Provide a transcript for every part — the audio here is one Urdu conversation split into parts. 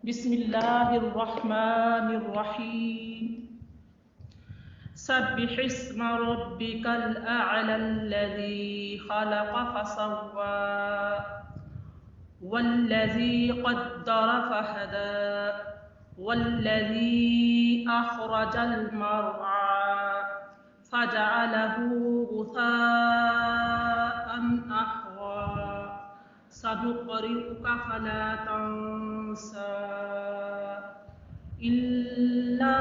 بسم اللہ الرحمن الرحیم سبح اسم ربک الاعلی الذی خلق فسوى والذی قدر فہدى والذی اخرج المرعى فجعله غثاء احوى سنقرئك فلا تنسى إلا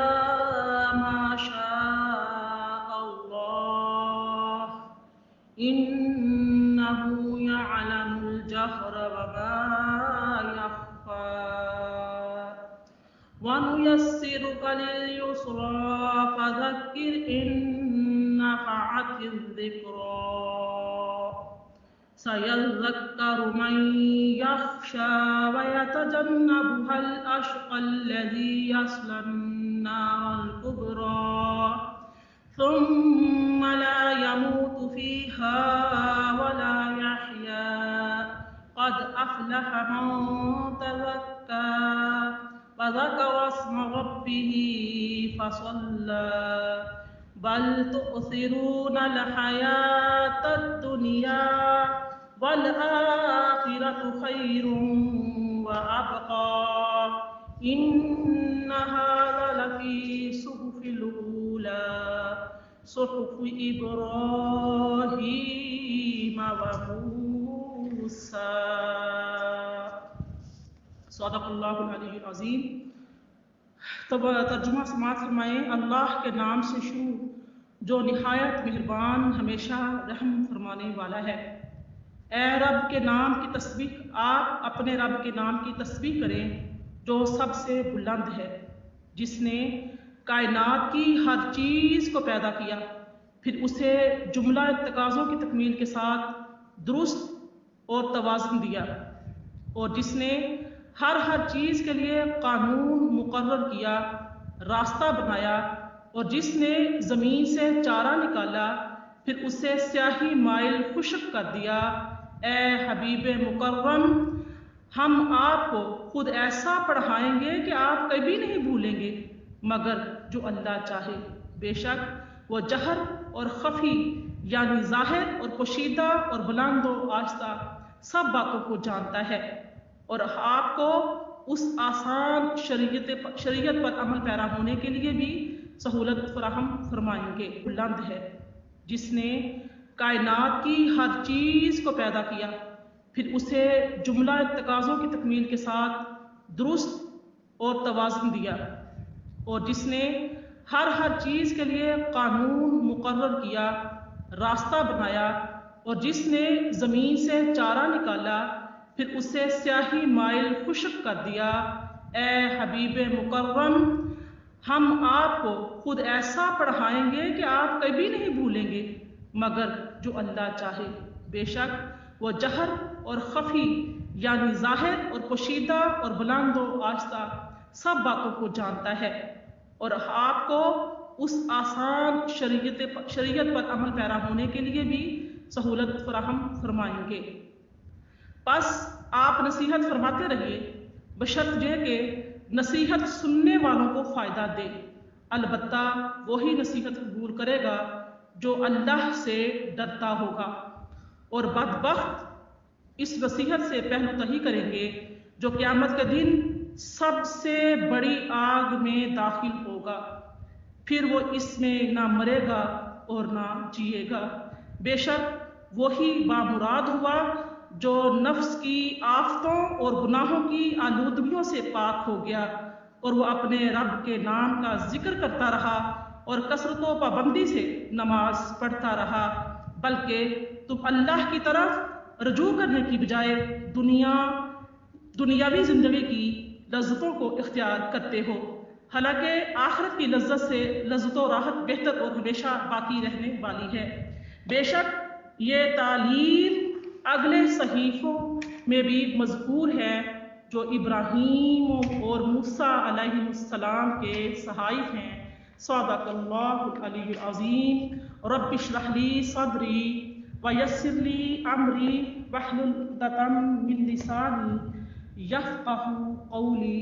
ما شاء الله إنه يعلم الجهر وما يخفى ونيسرك لليسرى فذكر إن نفعت الذكرى سيذكر من يخشى ويتجنبها الأشقى الذي يصلى النار الكبرى ثم لا يموت فيها ولا يحيا قد أفلح من تزكى وذكر اسم ربه فصلى بل تؤثرون الحياة الدنيا والآخرة خير وأبقى إن هذا لفي صحف الأولى صحف إبراهيم وموسى صدق اللہ العلی العظیم۔ ترجمہ سماعت فرمائیں۔ اللہ کے نام سے شروع جو نہایت مہربان ہمیشہ رحم فرمانے والا ہے۔ اے رب کے نام کی تسبیح، آپ اپنے رب کے نام کی تسبیح کریں جو سب سے بلند ہے، جس نے کائنات کی ہر چیز کو پیدا کیا، پھر اسے جملہ تقاضوں کی تکمیل کے ساتھ درست اور توازن دیا، اور جس نے ہر چیز کے لیے قانون مقرر کیا، راستہ بنایا، اور جس نے زمین سے چارہ نکالا، پھر اسے سیاہی مائل خشک کر دیا۔ اے حبیب مکرم، ہم آپ کو خود ایسا پڑھائیں گے کہ آپ کبھی نہیں بھولیں گے مگر جو اللہ چاہے۔ بے شک وہ جہر اور خفی یعنی ظاہر اور پوشیدہ اور بلند و آہستہ سب باتوں کو جانتا ہے، اور آپ کو اس آسان شریعت پر عمل پیرا ہونے کے لیے بھی سہولت فراہم فرمائیں گے۔ بلند ہے جس نے کائنات کی ہر چیز کو پیدا کیا، پھر اسے جملہ تقاضوں کی تکمیل کے ساتھ درست اور توازن دیا، اور جس نے ہر چیز کے لیے قانون مقرر کیا، راستہ بنایا، اور جس نے زمین سے چارہ نکالا، پھر اسے سیاہی مائل خشک کر دیا۔ اے حبیب مکرم، ہم آپ کو خود ایسا پڑھائیں گے کہ آپ کبھی نہیں بھولیں گے مگر جو اللہ چاہے۔ بے شک وہ جہر اور خفی یعنی ظاہر اور پوشیدہ اور بلند و آہستہ سب باتوں کو جانتا ہے، اور آپ کو اس آسان شریعت پر عمل پیرا ہونے کے لیے بھی سہولت فراہم فرمائیں گے۔ پس آپ نصیحت فرماتے رہیے، بشرط یہ کہ نصیحت سننے والوں کو فائدہ دے۔ البتہ وہی نصیحت قبول کرے گا جو اللہ سے ڈرتا ہوگا، اور بدبخت اس نصیحت سے پہلو تہی کریں گے جو قیامت کے دن سب سے بڑی آگ میں داخل ہوگا، پھر وہ اس میں نہ مرے گا اور نہ جیے گا۔ بے شک وہی بامراد ہوا جو نفس کی آفتوں اور گناہوں کی آلودگیوں سے پاک ہو گیا، اور وہ اپنے رب کے نام کا ذکر کرتا رہا اور کثرت و پابندی سے نماز پڑھتا رہا، بلکہ تم اللہ کی طرف رجوع کرنے کی بجائے دنیاوی زندگی کی لذتوں کو اختیار کرتے ہو، حالانکہ آخرت کی لذت سے لذت و راحت بہتر اور ہمیشہ باقی رہنے والی ہے۔ بے شک یہ تعلیم اگلے صحیفوں میں بھی مذکور ہے جو ابراہیم اور موسیٰ علیہ السلام کے صحائف ہیں۔ صدق اللہ العلی العظیم۔ رب اشرح لی صدری ویسر لی امری واحلل عقدۃ من لسانی یفقہوا قولی۔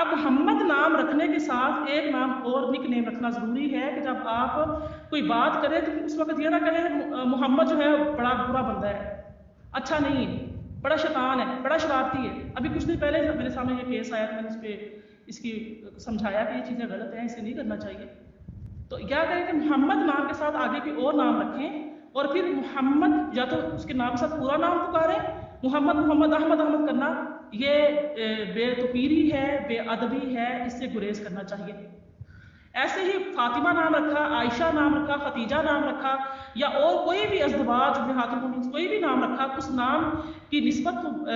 اب محمد نام رکھنے کے ساتھ ایک نام اور نک نیم رکھنا ضروری ہے کہ جب آپ کوئی بات کریں تو اس وقت یہ نہ کہیں محمد جو ہے بڑا برا بندہ ہے، اچھا نہیں ہے، بڑا شیطان ہے، بڑا شرارتی ہے۔ ابھی کچھ دن پہلے میرے سامنے یہ کیس آیا، میں نے اس کی سمجھایا کہ یہ چیزیں غلط ہیں، اسے نہیں کرنا چاہیے۔ تو کیا کریں کہ محمد نام کے ساتھ آگے کوئی اور نام رکھیں، اور پھر محمد یا تو اس کے نام کے ساتھ پورا نام پکاریں، محمد محمد احمد احمد کرنا یہ بے توقیری ہے، بے ادبی ہے، اس سے گریز کرنا چاہیے۔ ایسے ہی فاطمہ نام رکھا، عائشہ نام رکھا، ختیجہ نام رکھا، یا اور کوئی بھی ازدواج امہات المومنین کوئی بھی نام رکھا، اس نام کی نسبت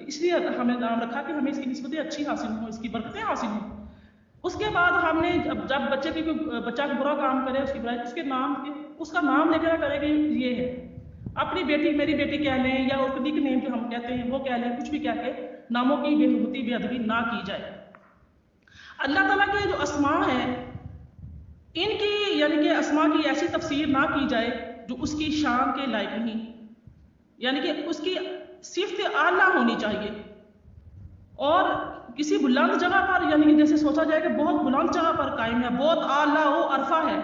اس لیے ہمیں نام رکھا کہ ہمیں اس کی نسبتیں اچھی حاصل ہوں، اس کی برکتیں حاصل ہوں۔ اس کے بعد ہم نے جب بچہ کوئی برا کام کرے، اس کی برائی، اس کا نام لے کر کرے کہ یہ ہے، اپنی بیٹی میری بیٹی کہہ لیں، یا اس نک نیم جو ہم کہتے ہیں وہ کہہ لیں، کچھ بھی کہہ کے ناموں کی بے حرمتی بے ادبی نہ کی جائے۔ اللہ تعالیٰ کے جو اسماء ہیں ان کی یعنی کہ اسماء کی ایسی تفسیر نہ کی جائے جو اس کی شان کے لائق نہیں، یعنی کہ اس کی صفت اعلیٰ ہونی چاہیے، اور کسی بلند جگہ پر یعنی کہ جیسے سوچا جائے کہ بہت بلند جگہ پر قائم ہے، بہت اعلیٰ و عرفہ ہے،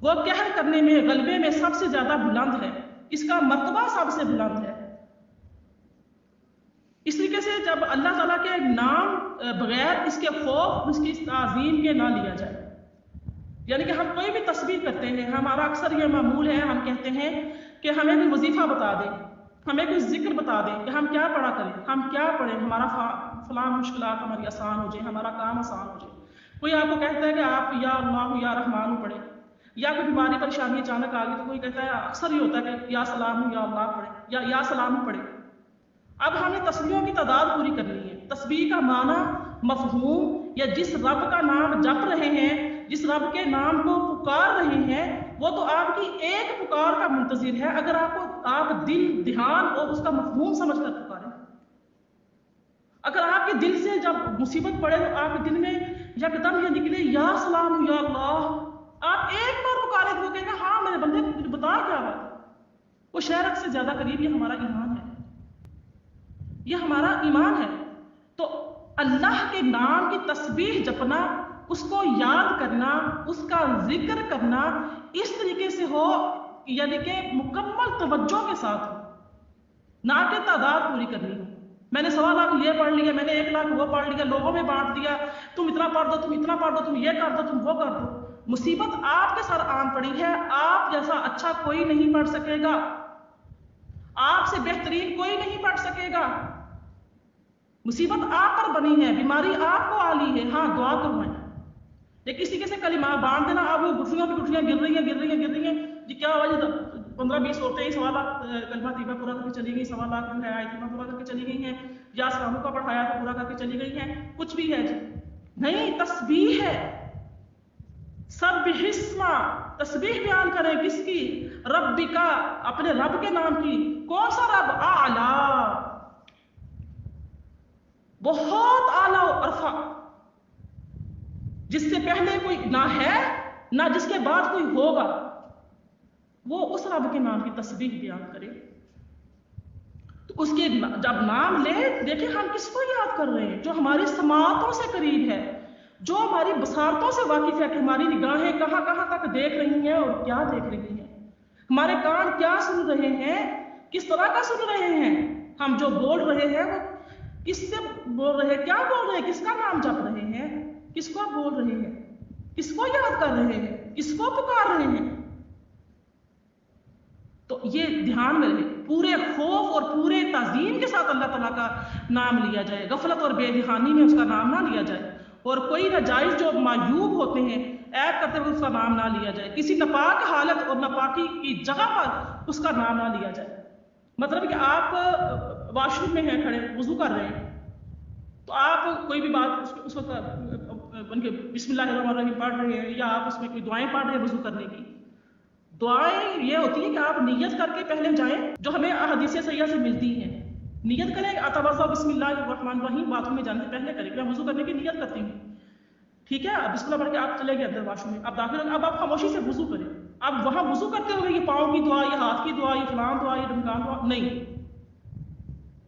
وہ قہر کرنے میں غلبے میں سب سے زیادہ بلند ہے، اس کا مرتبہ سب سے بلند ہے۔ اس طریقے سے جب اللہ تعالیٰ کے نام بغیر اس کے خوف، اس کی تعظیم کے نہ لیا جائے، یعنی کہ ہم کوئی بھی تسبیح کرتے ہیں، ہمارا اکثر یہ معمول ہے، ہم کہتے ہیں کہ ہمیں کوئی وظیفہ بتا دیں، ہمیں کوئی ذکر بتا دیں کہ ہم کیا پڑھا کریں، ہم کیا پڑھیں، ہمارا فلاں مشکلات ہماری آسان ہو جائے، ہمارا کام آسان ہو جائے۔ کوئی آپ کو کہتا ہے کہ آپ یا اللہ یا رحمان پڑھیں، یا کوئی بیماری پریشانی اچانک آ گئی تو کوئی کہتا ہے، اکثر ہی ہوتا ہے کہ یا سلام یا اللہ پڑھیں یا سلام پڑھیں۔ اب ہمیں تسبیحوں کی تعداد پوری کرنی ہے۔ تسبیح کا معنی، مفہوم، یا جس رب کا نام جپ رہے ہیں، جس رب کے نام کو پکار رہے ہیں، وہ تو آپ کی ایک پکار کا منتظر ہے، اگر آپ دل، دھیان اور اس کا مفہوم سمجھ کر پکاریں۔ اگر آپ کے دل سے جب مصیبت پڑے تو آپ کے دل میں یکدم یہ نکلے یا سلام یا اللہ، آپ ایک بار پکارے تو وہ کہے گا ہاں میرے بندے مجھے بتا کیا بات، وہ شہرک سے زیادہ قریب۔ یہ ہمارا ایمان ہے، یہ ہمارا ایمان ہے۔ تو اللہ کے نام کی تسبیح جپنا، اس کو یاد کرنا، اس کا ذکر کرنا اس طریقے سے ہو یعنی کہ مکمل توجہ کے ساتھ ہو، نہ کہ تعداد پوری کرنی ہو۔ میں نے 1.25 لاکھ یہ پڑھ لیا، میں نے 1 لاکھ وہ پڑھ لیا، لوگوں میں بانٹ دیا، تم اتنا پڑھ دو، تم اتنا پڑھ دو، تم یہ کر دو، تم وہ کر دو۔ مصیبت آپ کے سر آن پڑی ہے، آپ جیسا اچھا کوئی نہیں پڑھ سکے گا، آپ سے بہترین کوئی نہیں پڑھ سکے گا۔ مصیبت آپ پر بنی ہے، بیماری آپ کو آلی ہے، ہاں دعا کروائیں، لیکن کسی کے سے کلمہ بانٹ دینا، اب وہ گٹھلیاں پہ گٹھلیاں گر رہی ہیں جی کیا ہوا جی 15-20 عورتیں ہی 1.25 لاکھ کلمہ طیبہ پورا کر کے چلی گئی، 1.25 لاکھ جو ہے آیت کلمہ پورا کر کے چلی گئی ہیں، یا سلاموں کا پڑھایا تو پورا کر کے چلی گئی ہیں، کچھ بھی ہے جی نہیں، تسبیح ہے۔ سبح اسم، تسبیح بیان کریں کس کی؟ ربک، اپنے رب کے نام کی۔ کون سا رب؟ اعلیٰ، بہت اعلیٰ و عرفہ، جس سے پہلے کوئی نہ ہے نہ جس کے بعد کوئی ہوگا، وہ اس رب کے نام کی تسبیح بیان کرے۔ تو اس کے جب نام لے، دیکھیں ہم کس کو یاد کر رہے ہیں؟ جو ہماری سماعتوں سے قریب ہے، جو ہماری بصارتوں سے واقف ہے کہ ہماری نگاہیں کہاں کہاں تک دیکھ رہی ہیں اور کیا دیکھ رہی ہیں، ہمارے کان کیا سن رہے ہیں، کس طرح کا سن رہے ہیں، ہم جو بول رہے ہیں وہ کس سے بول رہے ہیں، کیا بول رہے ہیں، کس کا نام جپ رہے ہیں، کس کو بول رہے ہیں، کس کو یاد کر رہے ہیں، کس کو پکار رہے ہیں۔ تو یہ دھیان میں رہے، پورے خوف اور پورے تعظیم کے ساتھ اللہ تعالیٰ کا نام لیا جائے، غفلت اور بے دھیانی میں اس کا نام نہ لیا جائے، اور کوئی ناجائز جو معیوب ہوتے ہیں عیب کرتے ہوئے اس کا نام نہ لیا جائے، کسی ناپاک حالت اور ناپاکی کی جگہ پر اس کا نام نہ لیا جائے۔ مطلب کہ آپ واش روم میں ہیں کھڑے، وضو کر رہے ہیں، تو آپ کوئی بھی بات اس وقت بسم اللہ الرحمن الرحیم پڑھ رہے ہیں، یا آپ اس میں کوئی دعائیں پڑھ رہے ہیں وضو کرنے کی۔ دعائیں یہ ہوتی ہے کہ آپ نیت کر کے پہلے جائیں، جو ہمیں احادیث صحیحہ سے ملتی ہیں، نیت کریں اتوضا بسم اللہ الرحمن الرحیم، باتھ روم میں جانے سے پہلے کریں، میں وضو کرنے کی نیت کرتی ہوں، ٹھیک ہے، اب بسم اللہ پڑھ کے آپ چلے گئے اندر واش روم میں، اب داخل ہو، اب آپ خاموشی سے وضو کریں، اب وہاں وضو کرتے ہوئے یہ پاؤں کی دعا، یہ ہاتھ کی دعا، یہ فلاں دعا، یہ ڈمکان دعا نہیں،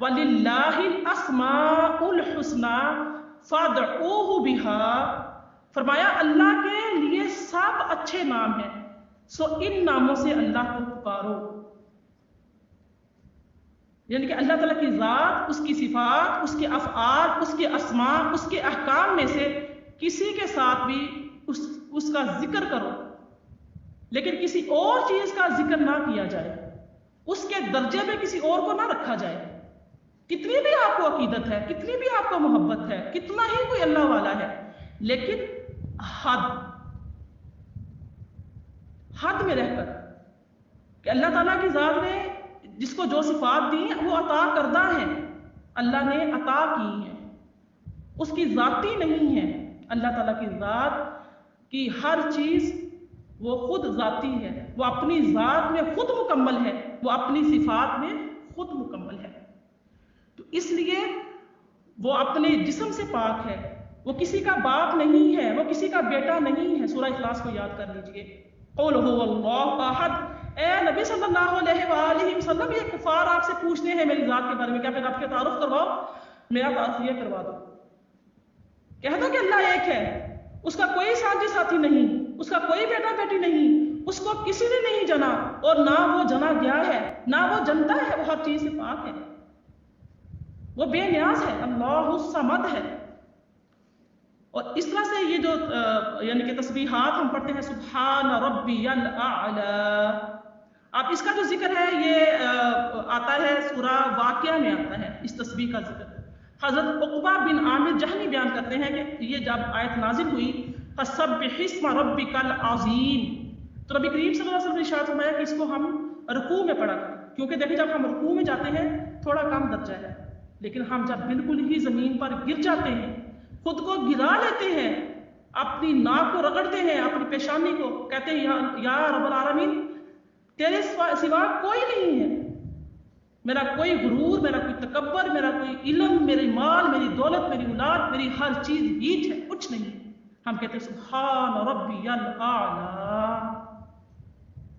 وَلِلَّهِ الْأَسْمَاءُ الْحُسْنَى فَادْعُوهُ بِهَا، فرمایا اللہ کے لیے سب اچھے نام ہیں، سو ان ناموں سے اللہ کو پکارو. یعنی کہ اللہ تعالیٰ کی ذات، اس کی صفات، اس کے افعال، اس کے اسماء، اس کے احکام میں سے کسی کے ساتھ بھی اس کا ذکر کرو، لیکن کسی اور چیز کا ذکر نہ کیا جائے، اس کے درجے میں کسی اور کو نہ رکھا جائے. کتنی بھی آپ کو عقیدت ہے، کتنی بھی آپ کو محبت ہے، کتنا ہی کوئی اللہ والا ہے، لیکن حد میں رہ کر کہ اللہ تعالیٰ کی ذات نے جس کو جو صفات دی ہیں وہ عطا کردہ ہیں، اللہ نے عطا کی ہیں، اس کی ذاتی نہیں ہے. اللہ تعالیٰ کی ذات کی ہر چیز وہ خود ذاتی ہے، وہ اپنی ذات میں خود مکمل ہے، وہ اپنی صفات میں خود مکمل ہے. تو اس لیے وہ اپنے جسم سے پاک ہے، وہ کسی کا باپ نہیں ہے، وہ کسی کا بیٹا نہیں ہے. سورہ اخلاص کو یاد کر لیجئے. قل هو اللہ احد. اے نبی صلی اللہ علیہ وآلہ وسلم، یہ کفار آپ سے پوچھتے ہیں میری ذات کے بارے میں، کیا پھر آپ کے تعارف کرواؤ؟ میرا تعارف یہ کروا دو، کہہ دو کہ اللہ ایک ہے، اس کا کوئی سانجی ساتھی نہیں، اس کا کوئی بیٹا بیٹی نہیں، اس کو کسی نے نہیں جنا اور نہ وہ جنا گیا ہے، نہ وہ جنتا ہے، وہ ہر چیز سے پاک ہے، وہ بے نیاز ہے، اللہ الصمد ہے. اور اس طرح سے یہ جو یعنی کہ تسبیحات ہم پڑھتے ہیں، سبحان ربی الاعلی، اب اس کا جو ذکر ہے یہ آتا ہے سورہ واقعہ میں آتا ہے اس تسبیح کا ذکر. حضرت عقبہ بن عامر جہنی بیان کرتے ہیں کہ یہ جب آیت نازل ہوئی فسبح اسم ربک العظیم، تو نبی کریم صلی اللہ علیہ وسلم نے ارشاد فرمایا کہ اس کو ہم رکوع میں پڑھا کریں، کیونکہ دیکھیں جب ہم رکوع میں جاتے ہیں تھوڑا کم درجہ ہے، لیکن ہم جب بالکل ہی زمین پر گر جاتے ہیں، خود کو گرا لیتے ہیں، اپنی ناک کو رگڑتے ہیں، اپنی پیشانی کو، کہتے ہیں یا رب العالمین تیرے سوا کوئی نہیں ہے، میرا کوئی غرور، میرا کوئی تکبر، میرا کوئی علم، میری مال، میری دولت، میری اولاد، میری ہر چیز ہیچ ہے، کچھ نہیں. ہم کہتے ہیں سبحان ربی الاعلی،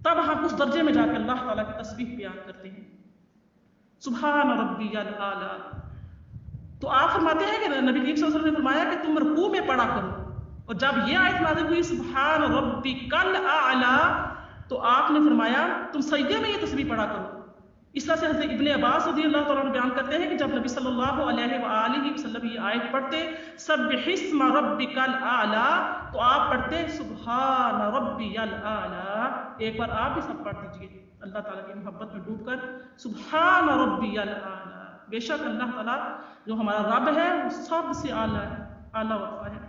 تب ہم اس درجے میں جا کے اللہ تعالیٰ کی تسبیح بیان کرتے ہیں، سبحان ربی الاعلی. تو آپ فرماتے ہیں کہ نبی کریم صلی اللہ علیہ وسلم نے فرمایا کہ تم رکوع میں پڑھا کرو، اور جب یہ آیت نازل ہوئی سبحان ربک الاعلی، تو آپ نے فرمایا تم سجدے میں یہ تسبیح پڑھا کرو. اس طرح سے حضرت ابن عباس رضی اللہ تعالیٰ عنہ بیان کرتے ہیں کہ جب نبی صلی اللہ علیہ وآلہ وسلم یہ آیت پڑھتے سبح اسم ربک الاعلی، تو آپ پڑھتے سبحان ربی الاعلی. ایک بار آپ بھی سب پڑھ دیجئے اللہ تعالیٰ کی محبت میں ڈوب کر، سبحان ربی الاعلی. بے شک اللہ تعالیٰ جو ہمارا رب ہے وہ سب سے اعلیٰ ہے، اعلیٰ وفا ہے.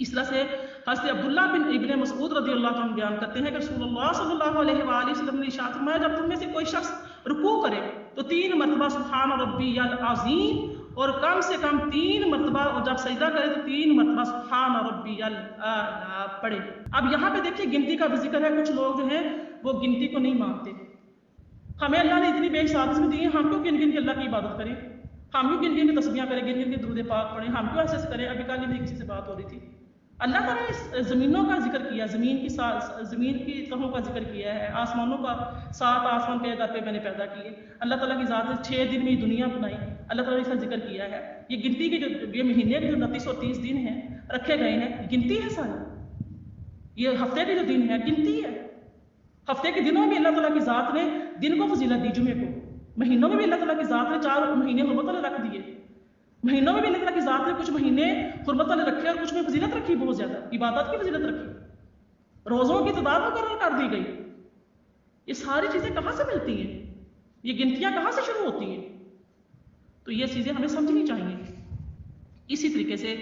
اس طرح سے حضرت عبداللہ بن ابن مسعود رضی اللہ عنہ بیان کرتے ہیں کہ رسول اللہ صلی اللہ علیہ وآلہ وسلم نے ارشاد فرمایا جب تم میں سے کوئی شخص رکوع کرے تو 3 مرتبہ سبحان ربی العظیم، اور کم سے کم 3 مرتبہ، اور جب سجدہ کرے تو 3 مرتبہ سبحان ربی الاعلی پڑھے. اب یہاں پہ دیکھیے گنتی کا بھی ذکر ہے. کچھ لوگ جو ہیں وہ گنتی کو نہیں مانتے. ہمیں اللہ نے اتنی بے حساب میں دی ہے، ہم کیوں گن گن کے اللہ کی عبادت کریں، ہم کیوں گن گن کے تسبیحاں کریں، گن گن کے درود پاک پڑھیں، ہم کیوں ایسے کریں. ابھی کل میری کسی سے بات ہو رہی تھی، اللہ تعالیٰ نے زمینوں کا ذکر کیا، زمین کی تہوں کا ذکر کیا ہے، آسمانوں کا 7 آسمان کے گھر پہ میں نے پیدا کیے. اللہ تعالیٰ کی ذات نے 6 دن میں یہ دنیا بنائی، اللہ تعالیٰ نے اس کا ذکر کیا ہے. یہ گنتی کے جو یہ مہینے کے جو 2930 دن ہیں رکھے گئے ہیں، گنتی ہے ساری. یہ ہفتے کے جو دن ہے گنتی ہے. ہفتے کے دنوں میں اللہ تعالیٰ کی ذات نے دن کو فضیلت دی، جمعے کو. مہینوں میں بھی اللہ تعالیٰ کی ذات نے 4 مہینے حرمت والے رکھ دیے. مہینوں میں بھی اللہ تعالیٰ کی ذات نے کچھ مہینے حرمت والے رکھے اور کچھ میں فضیلت رکھی، بہت زیادہ عبادت کی فضیلت رکھی، روزوں کی تعداد مقرر کر دی گئی. یہ ساری چیزیں کہاں سے ملتی ہیں؟ یہ گنتیاں کہاں سے شروع ہوتی ہیں؟ تو یہ چیزیں ہمیں سمجھنی چاہیے. اسی طریقے سے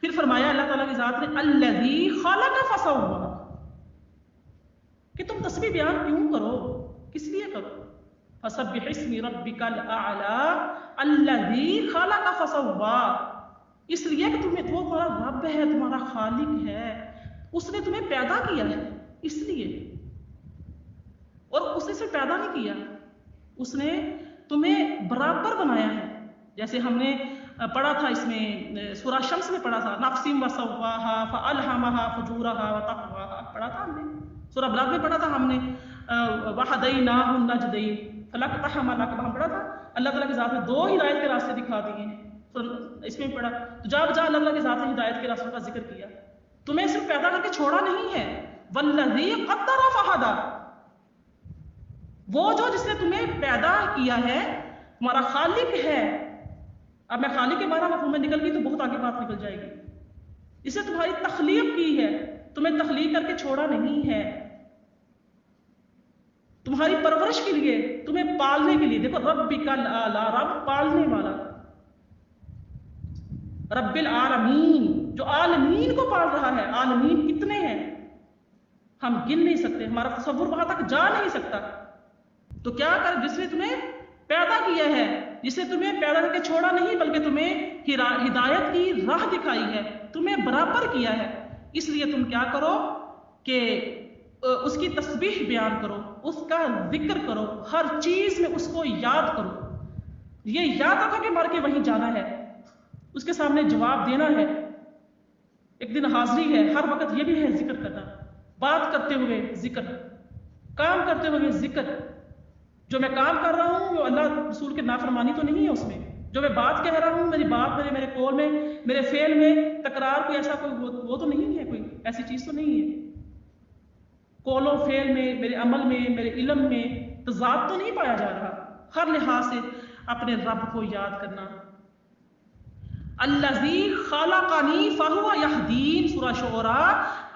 پھر فرمایا اللہ تعالیٰ کی ذات نے الذی خلق فسوى، کہ تم تسبیح بیان کیوں کرو، کس لیے کرو. فسبح اسم ربک الاعلی الذی خلق فسوى، اس لیے کہ وہ تمہارا رب ہے، تمہارا خالق ہے، اس نے تمہیں پیدا کیا ہے، اس لیے. اور اس نے صرف پیدا نہیں کیا، اس نے تمہیں برابر بنایا ہے. جیسے ہم نے پڑھا تھا اس میں سورہ شمس میں پڑھا تھا نفس وسواها فالهمها فجورها وتقواها، پڑھا تھا ہم نے. سورہ بلاد میں پڑھا تھا ہم نے وہدیناہ النجدین فلاقتحم العقبہ، ہم پڑھا تھا اللہ تعالیٰ کی ذات نے 2 ہدایت کے راستے دکھا دیے ہیں، تو اس میں پڑھا تو جا بجا اللہ تعالیٰ کی ذات نے ہدایت کے راستوں کا ذکر کیا. تمہیں صرف پیدا کر کے چھوڑا نہیں ہے، والذی قدر فہدی، وہ جو جس نے تمہیں پیدا کیا ہے تمہارا خالق ہے. اب میں خالق کے بارے مفہوم میں نکل گئی تو بہت آگے بات نکل جائے گی. اس نے تمہاری تخلیق کی ہے، تمہیں تخلیق کر کے چھوڑا نہیں ہے، تمہاری پرورش کے لیے، تمہیں پالنے کے لیے. دیکھو ربک الاعلی، رب پالنے والا، رب العالمین، جو عالمین کو پال رہا ہے. عالمین کتنے ہیں ہم گن نہیں سکتے، ہمارا تصور وہاں تک جا نہیں سکتا. تو کیا کر جس نے تمہیں پیدا کیا ہے، جس نے تمہیں پیدا کر کے چھوڑا نہیں بلکہ تمہیں ہدایت کی راہ دکھائی ہے، تمہیں برابر کیا ہے. اس لیے تم کیا کرو کہ اس کی تسبیح بیان کرو، اس کا ذکر کرو، ہر چیز میں اس کو یاد کرو. یہ یاد رکھو کہ مر کے وہیں جانا ہے، اس کے سامنے جواب دینا ہے، ایک دن حاضری ہے. ہر وقت یہ بھی ہے ذکر کرنا، بات کرتے ہوئے ذکر، کام کرتے ہوئے ذکر. جو میں کام کر رہا ہوں وہ اللہ رسول کے نافرمانی تو نہیں ہے اس میں. جو میں بات کہہ رہا ہوں، میری بات میرے قول میں، میرے فعل میں تکرار کوئی ایسا کوئی وہ تو نہیں ہے، کوئی ایسی چیز تو نہیں ہے. قول و فعل میں، میرے عمل میں، میرے علم میں تضاد تو نہیں پایا جا رہا. ہر لحاظ سے اپنے رب کو یاد کرنا. الذی خلقنی فہو یہدین، سورہ شعراء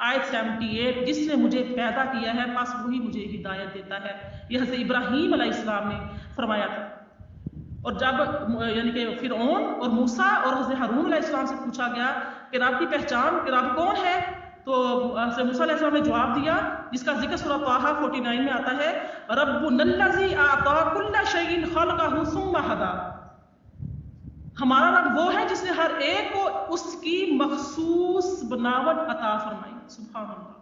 آیت 78. جس نے مجھے پیدا کیا ہے بس وہی مجھے ہدایت دیتا ہے. یہ حضرت ابراہیم علیہ السلام نے فرمایا تھا. اور جب یعنی کہ فرعون اور موسیٰ اور حضرت ہارون علیہ السلام سے پوچھا گیا کہ رب کی پہچان، کہ رب کون ہے، تو حضرت موسیٰ علیہ السلام نے جواب دیا جس کا ذکر سورہ طٰہٰ 49 میں آتا ہے، ربنا الذی اعطی کل شیء خلقہ ثم ہدی. ہمارا رب وہ ہے جس نے ہر ایک کو اس کی مخصوص بناوٹ عطا فرمائی. سبحان اللہ.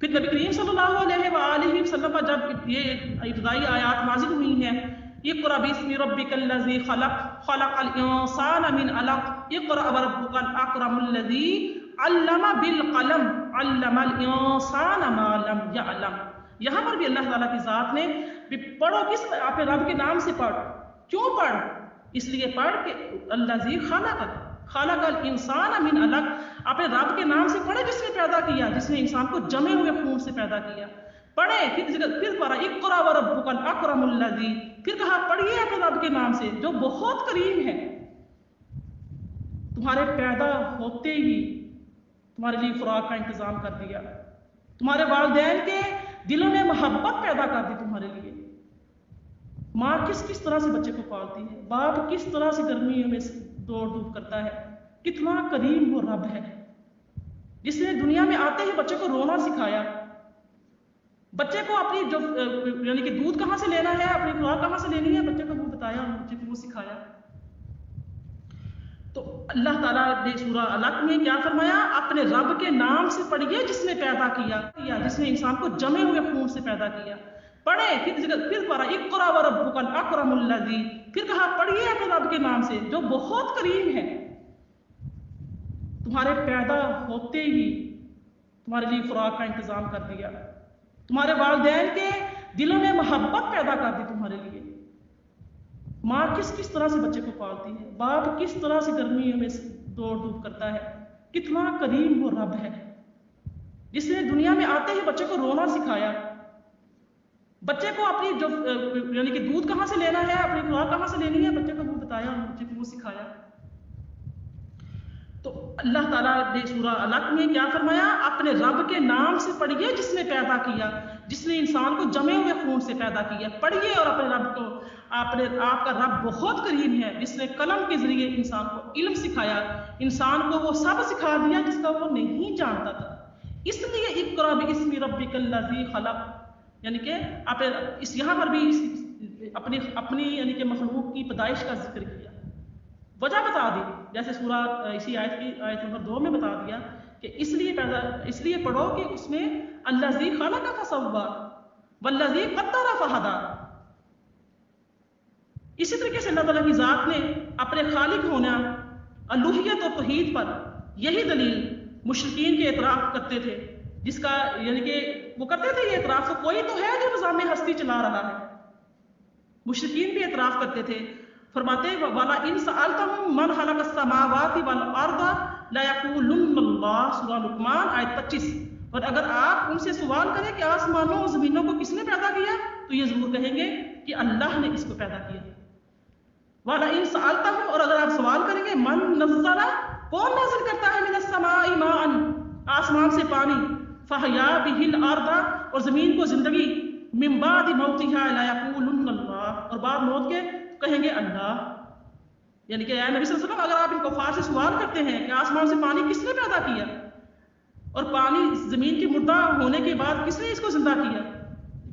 پھر نبی کریم صلی اللہ علیہ وآلہ وسلم پر جب یہ ابتدائی آیات نازل ہوئی ہیں، اقرأ باسم ربک الذی خلق خلق الانسان من علق اقرأ وربک الاکرم الذی علم بالقلم علم الانسان ما لم یعلم. یہاں پر بھی اللہ تعالیٰ کی ذات نے پڑھو کس آپ رب کے نام سے پڑھ. کیوں پڑھ؟ اس لیے پڑھ کہ الذی خلق الانسان من علق، آپ رب کے نام سے پڑھے جس نے پیدا کیا، جس نے انسان کو جمے ہوئے خون سے پیدا کیا. پڑھے پھر پڑھا اقرأ وربک الاکرم الذی، پھر کہا پڑھیے اپنے رب کے نام سے جو بہت کریم ہے. تمہارے پیدا ہوتے ہی تمہارے لیے خوراک کا انتظام کر دیا، تمہارے والدین کے دلوں میں محبت پیدا کر دی تمہارے لیے. ماں کس طرح سے بچے کو پالتی ہے، باپ کس طرح سے گرمیوں میں دوڑ دھوپ کرتا ہے. کتنا کریم وہ رب ہے جس نے دنیا میں آتے ہی بچے کو رونا سکھایا، بچے کو اپنی جو یعنی کہ دودھ کہاں سے لینا ہے، اپنی خوراک کہاں سے لینی ہے، بچے کو وہ بتایا، بچے کو وہ سکھایا. تو اللہ تعالیٰ نے سورہ علق میں کیا فرمایا، اپنے رب کے نام سے پڑھیے جس نے پیدا کیا، جس نے انسان کو جمے ہوئے خون سے پیدا کیا. پڑھے پھر پڑھا اقرأ وربک الاکرم الذی، پھر کہا پڑھیے اپنے رب کے نام سے جو بہت کریم ہے. تمہارے پیدا ہوتے ہی تمہارے لیے خوراک کا انتظام کر دیا، تمہارے والدین کے دلوں میں محبت پیدا کر دی تمہارے لیے. ماں کس طرح سے بچے کو پالتی ہے، باپ کس طرح سے گرمیوں میں دوڑ دھوپ کرتا ہے. کتنا کریم وہ رب ہے جس نے دنیا میں آتے ہی بچے کو رونا سکھایا، بچے کو اپنی جو یعنی کہ دودھ کہاں سے لینا ہے، اپنی خوراک کہاں سے لینی ہے، بچے کو وہ بتایا، بچے کو وہ سکھایا. تو اللہ تعالیٰ نے سورہ علق میں کیا فرمایا، اپنے رب کے نام سے پڑھیے جس نے پیدا کیا، جس نے انسان کو جمے ہوئے خون سے پیدا کیا. پڑھیے اور اپنے رب کو، آپ کا رب بہت کریم ہے جس نے قلم کے ذریعے انسان کو علم سکھایا، انسان کو وہ سب سکھا دیا جس کا وہ نہیں جانتا تھا. اس لیے اقرأ باسم ربک الذی خلق، یعنی کہ آپ یہاں پر بھی اپنی یعنی کہ مخلوق کی پیدائش کا ذکر کیا، وجہ بتا دی. جیسے سورہ اسی آیت نمبر 2 میں بتا دیا کہ اس لیے پڑھو کہ اس میں الذی خلق فسوی والذی قدر فہدی. اسی طریقے سے اللہ تعالیٰ کی ذات نے اپنے خالق ہونا، الوہیت اور توحید پر یہی دلیل مشرکین کے اعتراف کرتے تھے، جس کا یعنی کہ وہ کرتے تھے یہ اعتراف، تو کوئی تو ہے جو نظام ہستی چلا رہا ہے، مشرکین بھی اعتراف کرتے تھے، فرماتے ہیں والا ان سألتهم من خلق السماوات والارض لا یقولن اللہ، سورہ لقمان آیت 25۔ اور اگر آپ ان سے سوال کریں کہ آسمانوں اور زمینوں کو کس نے پیدا کیا، تو یہ ضرور کہیں گے کہ اللہ نے اس کو پیدا کیا۔ والا ان سألتهم، اور اگر آپ سوال کریں گے من نزل، کون نازل کرتا ہے، من السماء ماء، آسمان سے پانی، فحیا به الارض، اور زمین کو زندگی، من بعد موتها لا یقولن اللہ، اور بعد موت کے کہیں گے اللہ۔ یعنی کہ اے نبی صلی اللہ علیہ وسلم، اگر آپ ان کفار سے سوال کرتے ہیں کہ آسمان سے پانی کس نے پیدا کیا، اور پانی زمین کی مردہ ہونے کے بعد کس نے اس کو زندہ کیا،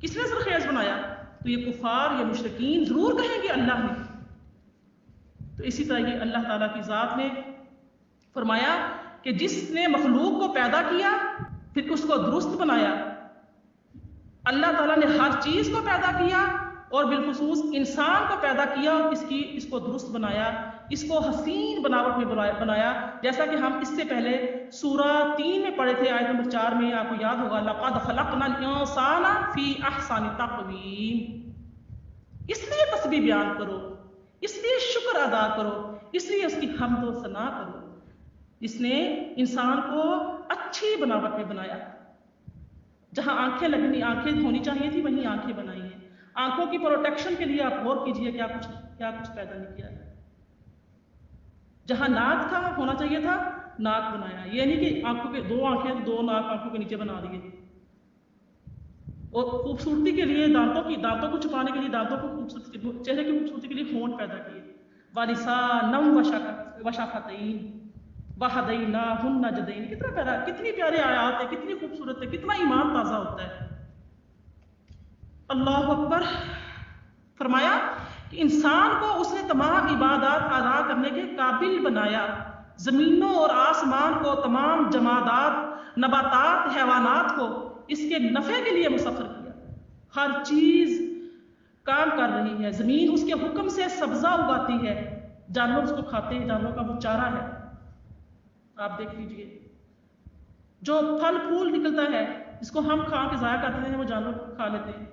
کس نے سرخیز بنایا، تو یہ کفار یا مشرکین ضرور کہیں گے اللہ نے۔ تو اسی طرح یہ اللہ تعالیٰ کی ذات نے فرمایا کہ جس نے مخلوق کو پیدا کیا پھر اس کو درست بنایا، اللہ تعالیٰ نے ہر چیز کو پیدا کیا اور بالخصوص انسان کو پیدا کیا اور اس کو درست بنایا، اس کو حسین بناوٹ میں بنایا، جیسا کہ ہم اس سے پہلے سورہ 3 میں پڑھے تھے، آیت نمبر 4 میں آپ کو یاد ہوگا، لَقَدْ خَلَقْنَا الْإِنسَانَ فِي أَحْسَنِ تَقْوِيمٍ۔ اس لیے تسبیح بیان کرو، اس لیے شکر ادا کرو، اس لیے اس کی حمد و ثنا کرو، اس نے انسان کو اچھی بناوٹ میں بنایا، جہاں آنکھیں ہونی چاہیے تھی وہیں آنکھیں بنائی ہیں۔ آنکھوں کی پروٹیکشن کے لیے آپ غور کیجئے کیا کچھ پیدا نہیں کیا ہے۔ جہاں ناک تھا ہونا چاہیے تھا، ناک بنایا، یہ نہیں کہ آنکھوں کے دو آنکھیں، دو ناک آنکھوں کے نیچے بنا دیے۔ اور خوبصورتی کے لیے دانتوں کو چھپانے کے لیے، دانتوں کو خوبصورتی، چہرے کی خوبصورتی کے لیے ہونٹ پیدا کیے، وَلِسَانًا وَشَفَتَيْنِ وَهَدَيْنَاهُ النَّجْدَيْنِ۔ کتنا پیارا، کتنی پیارے آیات ہے، کتنی خوبصورت ہے، کتنا ایمان تازہ ہوتا ہے۔ اللہ اکبر۔ فرمایا کہ انسان کو اس نے تمام عبادات ادا کرنے کے قابل بنایا، زمینوں اور آسمان کو، تمام جمادات، نباتات، حیوانات کو اس کے نفع کے لیے مسخر کیا۔ ہر چیز کام کر رہی ہے، زمین اس کے حکم سے سبزہ اگاتی ہے، جانور اس کو کھاتے ہیں، جانوروں کا وہ چارہ ہے۔ آپ دیکھ لیجئے جو پھل پھول نکلتا ہے جس کو ہم کھا کے ضائع کرتے ہیں وہ جانور کھا لیتے ہیں۔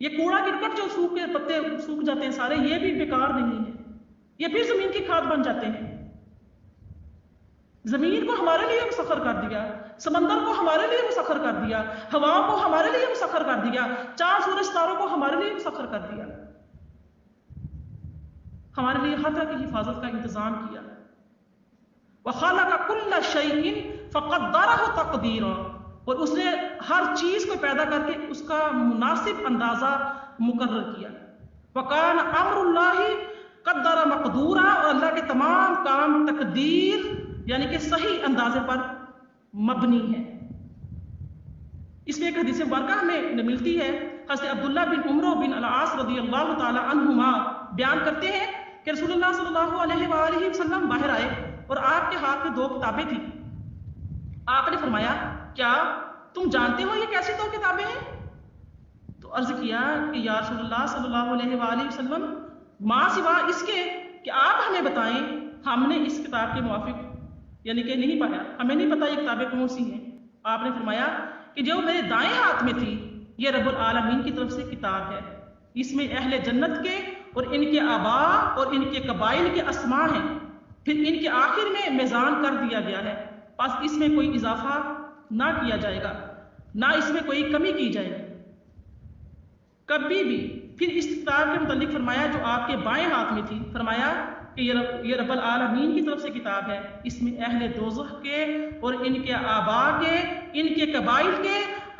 یہ کوڑا کرکٹ جو سوکھ کے پتے سوکھ جاتے ہیں سارے، یہ بھی بیکار نہیں ہے، یہ پھر زمین کی کھاد بن جاتے ہیں۔ زمین کو ہمارے لیے مسخر کر دیا، سمندر کو ہمارے لیے مسخر کر دیا، ہواؤں کو ہمارے لیے مسخر کر دیا، چاند سورج ستاروں کو ہمارے لیے مسخر کر دیا، ہمارے لیے ہر طرح کی حفاظت کا انتظام کیا۔ وَخَلَقَ كُلَّ شَيْءٍ فَقَدَّرَهُ تَقْدِيرًا، اور اس نے ہر چیز کو پیدا کر کے اس کا مناسب اندازہ مقرر کیا۔ وَكَانَ أَمْرُ اللَّهِ قَدَّرَ مَقْدُورًا، اور اللہ کے تمام کام تقدیر یعنی کہ صحیح اندازے پر مبنی ہے۔ اس میں ایک حدیث مبارکہ ہمیں ملتی ہے، حضرت عبداللہ بن عمرو بن العاص رضی اللہ تعالی عنہما بیان کرتے ہیں کہ رسول اللہ صلی اللہ علیہ وآلہ وسلم باہر آئے اور آپ کے ہاتھ میں 2 کتابیں تھیں۔ آپ نے فرمایا کیا تم جانتے ہو یہ کیسی 2 کتابیں ہیں؟ تو عرض کیا کہ یا رسول اللہ صلی اللہ علیہ وآلہ وسلم، ما سوا اس کے کہ آپ ہمیں بتائیں، ہم نے اس کتاب کے موافق یعنی کہ نہیں پایا، ہمیں نہیں پتا یہ کتابیں کون سی ہیں۔ آپ نے فرمایا کہ جو میرے دائیں ہاتھ میں تھی یہ رب العالمین کی طرف سے کتاب ہے، اس میں اہل جنت کے اور ان کے آباء اور ان کے قبائل کے اسماء ہیں، پھر ان کے آخر میں میزان کر دیا گیا ہے، بس اس میں کوئی اضافہ نہ کیا جائے گا، نہ اس میں کوئی کمی کی جائے گی کبھی بھی۔ پھر اس کتاب کے متعلق فرمایا جو آپ کے بائیں ہاتھ میں تھی، فرمایا کہ یہ رب العالمین کی طرف سے کتاب ہے، اس میں اہل دوزخ کے اور ان کے آباء کے، ان کے قبائل کے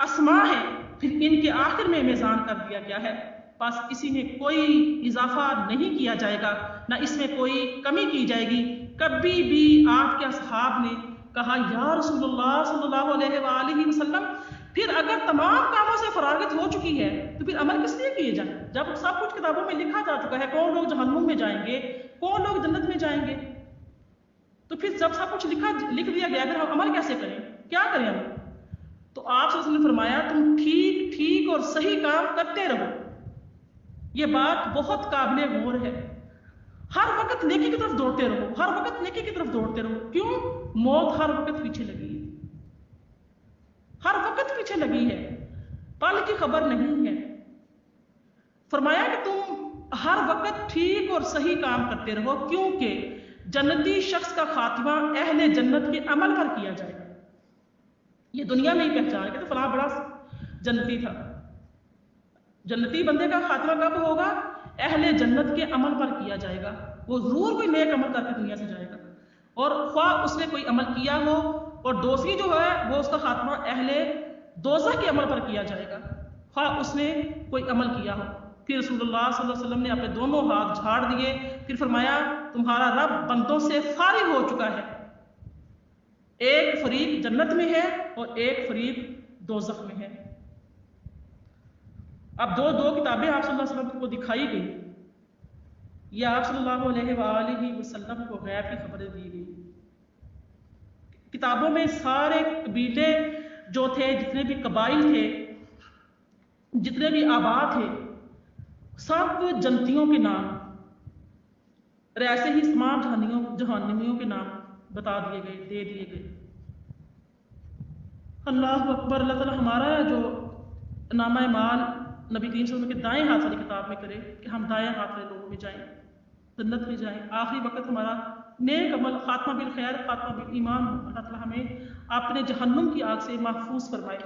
اسماء ہیں، پھر ان کے آخر میں میزان کر دیا گیا ہے، بس اسی میں کوئی اضافہ نہیں کیا جائے گا، نہ اس میں کوئی کمی کی جائے گی۔ کبھی بھی آپ کے اصحاب نے کہا یا رسول اللہ صلی اللہ علیہ وآلہ وسلم، پھر اگر تمام کاموں سے فراغت ہو چکی ہے تو پھر عمل کس لیے کیے جائیں؟ جب سب کچھ کتابوں میں لکھا جا چکا ہے، کون لوگ جہنم میں جائیں گے، کون لوگ جنت میں جائیں گے، تو پھر جب سب کچھ لکھ دیا گیا پھر ہم عمل کیسے کریں، کیا کریں ہم؟ تو آپ صلی اللہ علیہ وسلم نے فرمایا تم ٹھیک اور صحیح کام کرتے رہو۔ یہ بات بہت قابل غور ہے، ہر وقت نیکی کی طرف دوڑتے رہو، ہر وقت نیکی کی طرف دوڑتے رہو۔ کیوں؟ موت ہر وقت پیچھے لگی ہے، ہر وقت پیچھے لگی ہے، پل کی خبر نہیں ہے۔ فرمایا کہ تم ہر وقت ٹھیک اور صحیح کام کرتے رہو، کیونکہ جنتی شخص کا خاتمہ اہل جنت کے عمل پر کیا جائے گا۔ یہ دنیا میں ہی پہچان کہ تو فلاں بڑا جنتی تھا۔ جنتی بندے کا خاتمہ کب ہوگا؟ اہل جنت کے عمل پر کیا جائے گا، وہ ضرور کوئی نیک عمل کر کے دنیا سے جائے گا، اور خواہ اس نے کوئی عمل کیا ہو، اور دوسری جو ہے وہ اس کا خاتمہ اہل دوزخ کے عمل پر کیا جائے گا، خواہ اس نے کوئی عمل کیا ہو۔ پھر رسول اللہ صلی اللہ علیہ وسلم نے اپنے دونوں ہاتھ جھاڑ دیے، پھر فرمایا تمہارا رب بندوں سے فارغ ہو چکا ہے، ایک فریق جنت میں ہے اور ایک فریق دوزخ میں ہے۔ اب دو کتابیں آپ صلی اللہ علیہ وسلم کو دکھائی گئی، یا آپ صلی اللہ علیہ وآلہ وسلم کو غیب کی خبریں دی گئی۔ کتابوں میں سارے قبیلے جو تھے، جتنے بھی قبائل تھے، جتنے بھی آباد تھے، سب جنتیوں کے نام اور ایسے ہی تمام جہنمیوں کے نام بتا دیے گئے، دے دیے گئے۔ اللہ اکبر۔ اللہ تعالیٰ ہمارا جو نامہ اعمال نبی کریم صلی اللہ علیہ وسلم کے دائیں ہاتھ والی کتاب میں کرے کہ ہم دائیں ہاتھ والے لوگوں میں جائیں، جنت میں جائیں، آخری وقت ہمارا نیک عمل خاتمہ بالخیر، خاتمہ بالایمان ہو۔ اللہ تعالیٰ ہمیں اپنے جہنم کی آگ سے محفوظ فرمائے۔